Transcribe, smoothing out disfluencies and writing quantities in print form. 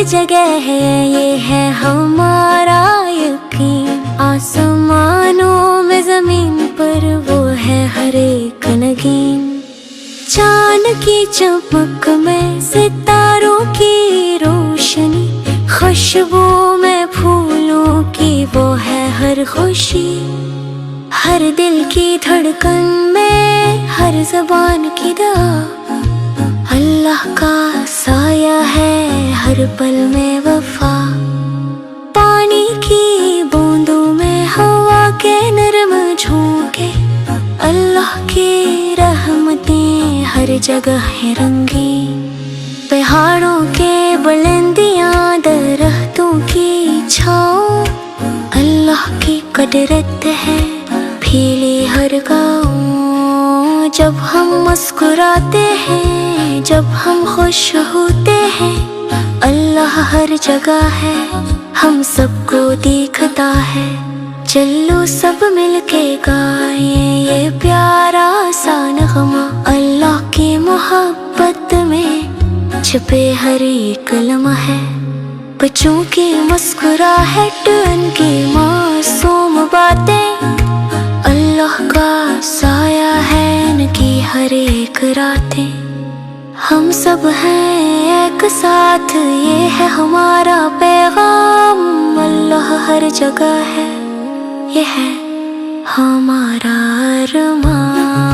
हर जगह है, ये है हमारा यकीन। आसमानों में ज़मीन पर वो है हर एक नगीन। चांद की चमक में सितारों की रोशनी, खुशबू में फूलों की वो है हर खुशी। हर दिल की धड़कन में, हर ज़बान की दुआ, अल्लाह का साया है हर पल में वफा। पानी की बूंदों में हवा के नरम झोंके, अल्लाह की रहमतें हर जगह है रंगी। पहाड़ों के बुलंदियां, दरख्तों की छाँव, अल्लाह की कुदरत है फैली हर गाँव। जब हम मुस्कुराते हैं, जब हम खुश होते हैं, अल्लाह हर जगह है, हम सबको देखता है। चलो सब मिलके गाएं ये प्यारा सा नगमा, अल्लाह की मोहब्बत में छुपे हर एक लम्हा है। बच्चों की मुस्कुराहट, उनकी मासूम बातें, अल्लाह का साया है इनकी हर एक रातें। हम सब हैं एक साथ, ये है हमारा पैगाम, अल्लाह हर जगह है, ये है हमारा अरमान।